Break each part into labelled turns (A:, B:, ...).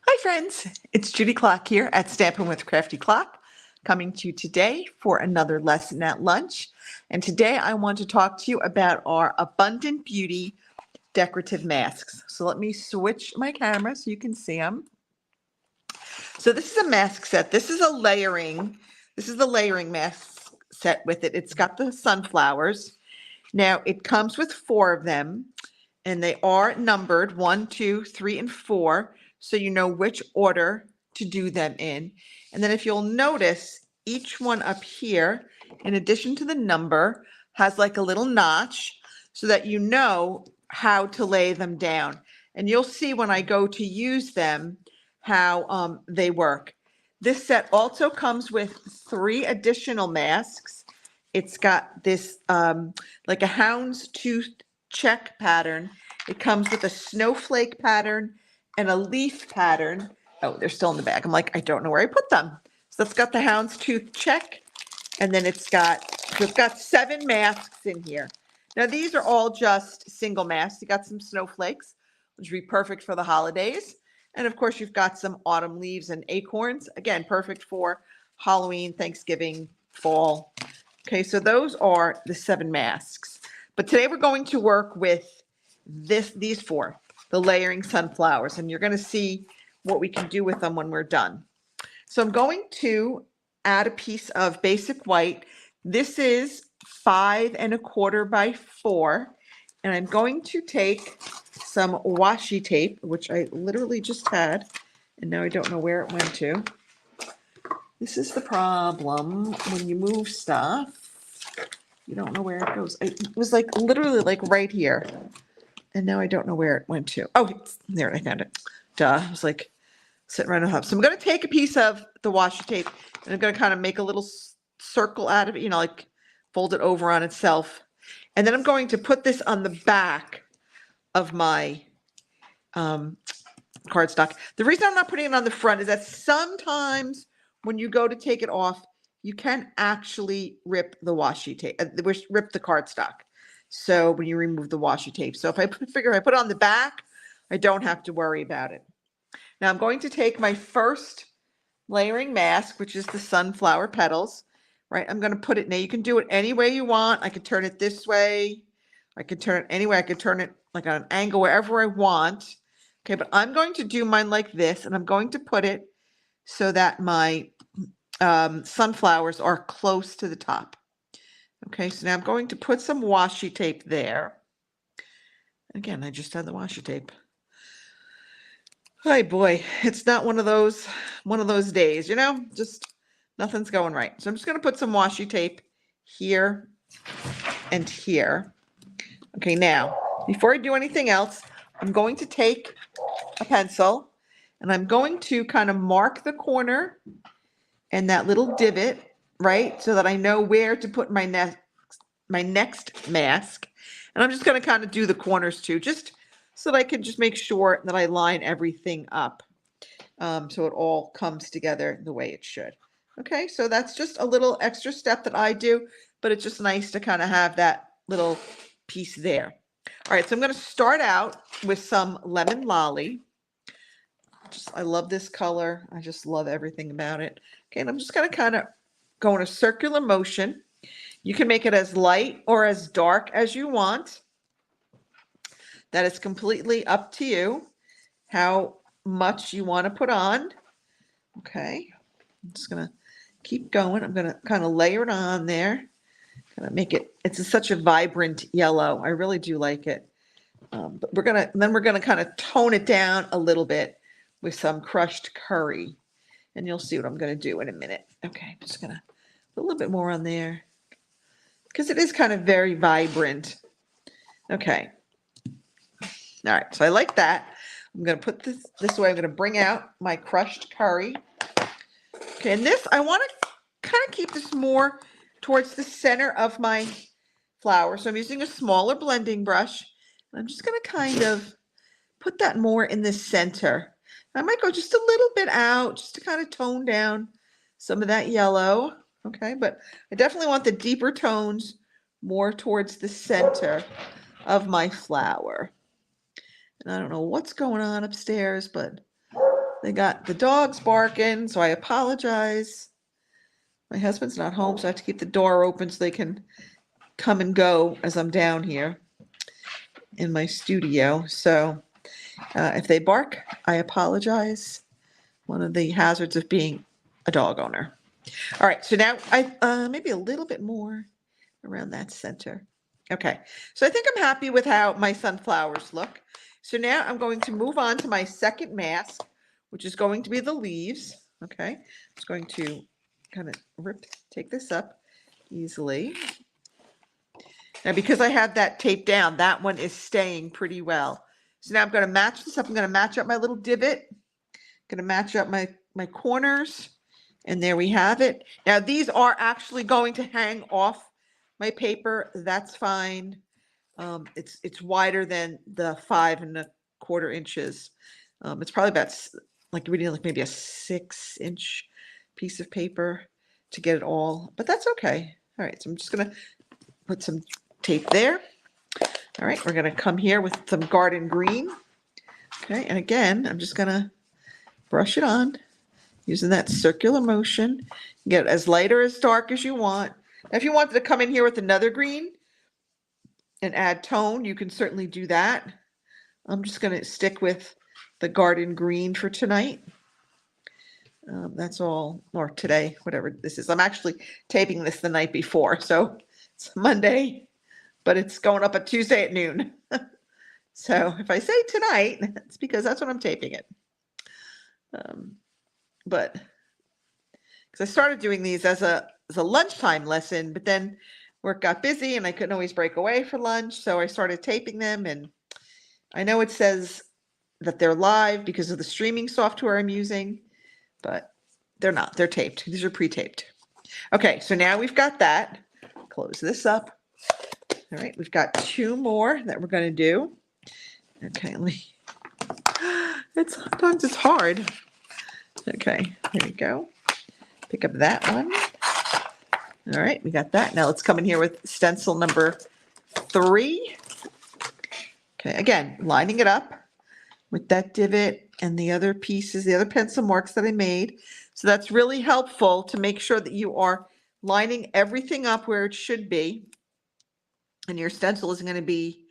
A: Hi friends, it's Judy Klock here at Stampin' with Crafty Clock, coming to you today for another lesson at lunch. And today I want to talk to you about our Abundant Beauty decorative masks. So let me switch my camera so you can see them. So this is a mask set. This is the layering mask set with it. It's got the sunflowers. Now it comes with 4 of them, and they are numbered 1, 2, 3, and 4, so you know which order to do them in. And then if you'll notice, each one up here, in addition to the number, has like a little notch so that you know how to lay them down. And you'll see when I go to use them how they work. This set also comes with 3 additional masks. It's got this like a houndstooth check pattern. It comes with a snowflake pattern and a leaf pattern. Oh, they're still in the bag. I'm like, I don't know where I put them. So it's got the houndstooth check, and then it's got 7 masks in here. Now these are all just single masks. You got some snowflakes, which would be perfect for the holidays. And of course, you've got some autumn leaves and acorns. Again, perfect for Halloween, Thanksgiving, fall. Okay, so those are the 7 masks. But today we're going to work with these 4, the layering sunflowers, and you're going to see what we can do with them when we're done. So I'm going to add a piece of basic white. This is 5 1/4 by 4, and I'm going to take some washi tape, which I literally just had, and now I don't know where it went to. This is the problem when you move stuff. You don't know where it goes. It was like literally like right here. And now I don't know where it went to. Oh, there, I found it. Duh. I was like sitting right on top. So I'm going to take a piece of the washi tape and I'm going to kind of make a little circle out of it, like fold it over on itself. And then I'm going to put this on the back of my cardstock. The reason I'm not putting it on the front is that sometimes when you go to take it off, you can actually rip the washi tape, rip the cardstock. So when you remove the washi tape. So if I put it on the back, I don't have to worry about it. Now I'm going to take my first layering mask, which is the sunflower petals, right? I'm going to put it, now you can do it any way you want. I could turn it this way. I could turn it any way. I could turn it like on an angle wherever I want. Okay, but I'm going to do mine like this, and I'm going to put it so that my sunflowers are close to the top. Okay, so now I'm going to put some washi tape there. Again, I just had the washi tape. Oh boy, it's not one of those days, just nothing's going right. So I'm just going to put some washi tape here and here. Okay, now, before I do anything else, I'm going to take a pencil and I'm going to kind of mark the corner and that little divot, right? So that I know where to put my next mask. And I'm just going to kind of do the corners too, just so that I can just make sure that I line everything up. So it all comes together the way it should. Okay, so that's just a little extra step that I do, but it's just nice to kind of have that little piece there. All right, so I'm going to start out with some lemon lolly. I love this color. I just love everything about it. Okay, and I'm just going to kind of go in a circular motion. You can make it as light or as dark as you want. That is completely up to you, how much you want to put on. Okay, I'm just going to keep going. I'm going to kind of layer it on there. Kind of make it, it's such a vibrant yellow. I really do like it. But we're going to kind of tone it down a little bit with some crushed curry. And you'll see what I'm going to do in a minute. Okay, I'm just going to put a little bit more on there because it is kind of very vibrant. Okay. All right, so I like that. I'm going to put this way. I'm going to bring out my crushed curry. Okay, and this, I want to kind of keep this more towards the center of my flower. So I'm using a smaller blending brush. I'm just going to kind of put that more in the center. I might go just a little bit out just to kind of tone down some of that yellow. Okay, but I definitely want the deeper tones more towards the center of my flower. And I don't know what's going on upstairs, but They got the dogs barking, so I apologize. My husband's not home, so I have to keep the door open so they can come and go as I'm down here in my studio. So if they bark, I apologize. One of the hazards of being a dog owner. All right, so now I maybe a little bit more around that center. Okay, so I think I'm happy with how my sunflowers look. So now I'm going to move on to my second mask, which is going to be the leaves. Okay, I'm just going to kind of take this up easily. Now, because I have that taped down, that one is staying pretty well. So now I'm going to match this up. I'm going to match up my little divot. Going to match up my corners. And there we have it. Now, these are actually going to hang off my paper. That's fine. It's wider than the 5¼ inches. It's probably about like we need like maybe a 6-inch piece of paper to get it all, but that's okay. All right, so I'm just gonna put some tape there. All right, we're gonna come here with some garden green. Okay, and again, I'm just gonna brush it on using that circular motion. Get as light or as dark as you want. Now, if you wanted to come in here with another green and add tone, you can certainly do that. I'm just gonna stick with the garden green for tonight. That's all, or today, whatever this is. I'm actually taping this the night before, so it's Monday, but it's going up at Tuesday at noon. So if I say tonight, it's because that's when I'm taping it. But because I started doing these as a lunchtime lesson, but then work got busy and I couldn't always break away for lunch, so I started taping them. And I know it says that they're live because of the streaming software I'm using, but they're not. They're taped. These are pre-taped. Okay, so now we've got that. Close this up. All right, we've got 2 more that we're going to do. Okay, sometimes it's hard. Okay, here we go. Pick up that one. All right, we got that. Now let's come in here with stencil number 3. Okay, again, lining it up with that divot and the other pieces, the other pencil marks that I made. So that's really helpful to make sure that you are lining everything up where it should be. And your stencil isn't going to be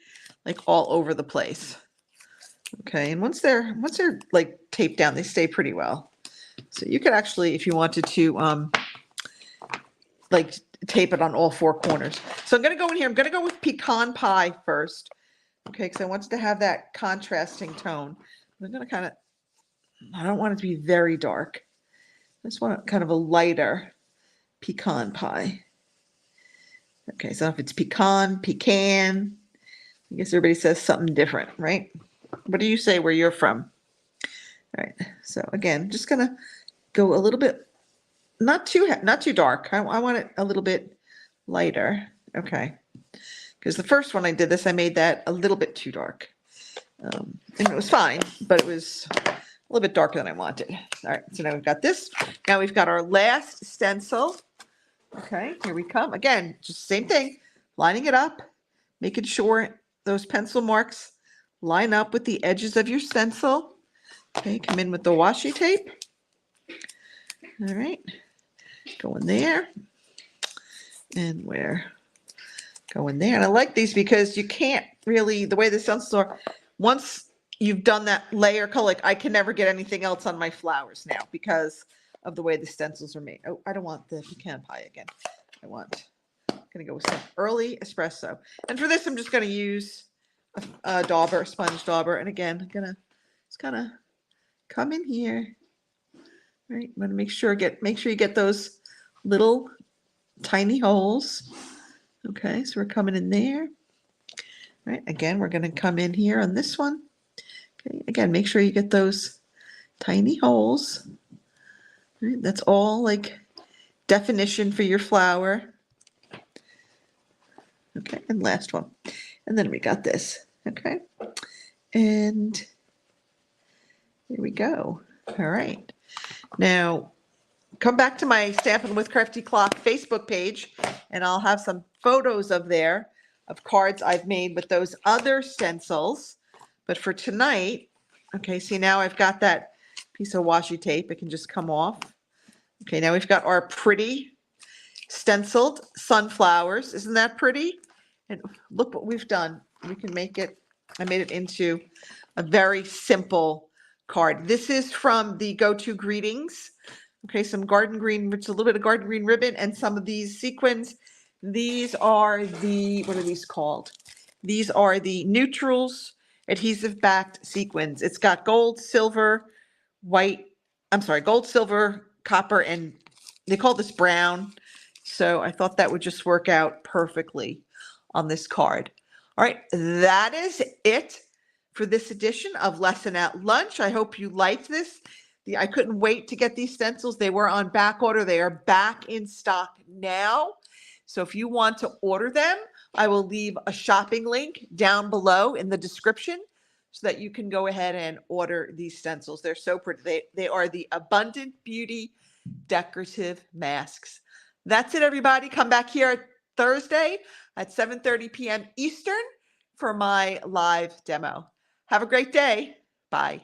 A: like all over the place. Okay, and once they're like taped down, they stay pretty well. So you could actually, if you wanted to, like tape it on all 4 corners. So I'm going to go in here. I'm going to go with pecan pie first. Okay, because I want to have that contrasting tone. I'm going to kind of, I don't want it to be very dark. I just want kind of a lighter pecan pie. Okay, so if it's pecan, I guess everybody says something different, right? What do you say where you're from? All right, so again, just gonna go a little bit, not too dark. I want it a little bit lighter. Okay, because the first one I did this, I made that a little bit too dark. And it was fine, but it was a little bit darker than I wanted. All right, so now we've got this. Now we've got our last stencil. Okay, here we come. Again, just same thing, lining it up, making sure those pencil marks line up with the edges of your stencil. Okay, come in with the washi tape. All right, go in there. And go in there. And I like these because you can't really, the way the stencils are, once you've done that layer color, like I can never get anything else on my flowers now because of the way the stencils are made. Oh, I don't want the pecan pie again. I'm going to go with some early espresso. And for this, I'm just going to use a dauber, a sponge dauber. And again, I'm going to just kind of come in here. All right, I'm going to make sure you get those little tiny holes. Okay, so we're coming in there. All right, again, we're going to come in here on this one. Okay, again, make sure you get those tiny holes. All right, that's all like definition for your flower. Okay, and last one. And then we got this. Okay, and here we go. All right. Now, come back to my Stampin' with Crafty Klock Facebook page, and I'll have some photos of cards I've made with those other stencils. But for tonight, okay, see now I've got that piece of washi tape. It can just come off. Okay, now we've got our pretty stenciled sunflowers. Isn't that pretty? And look what we've done. We can make it, I made it into a very simple card. This is from the Go-To Greetings. Okay, some garden green, which is a little bit of garden green ribbon and some of these sequins. These are the, what are these called? These are the neutrals adhesive backed sequins. It's got gold, silver, white, gold, silver, copper, and they call this brown. So I thought that would just work out perfectly on this card. All right, that is it for this edition of Lesson at Lunch. I hope you liked this. I couldn't wait to get these stencils. They were on back order. They are back in stock now. So if you want to order them, I will leave a shopping link down below in the description so that you can go ahead and order these stencils. They're so pretty. They are the Abundant Beauty Decorative Masks. That's it, everybody. Come back here Thursday at 7:30 p.m. Eastern for my live demo. Have a great day. Bye.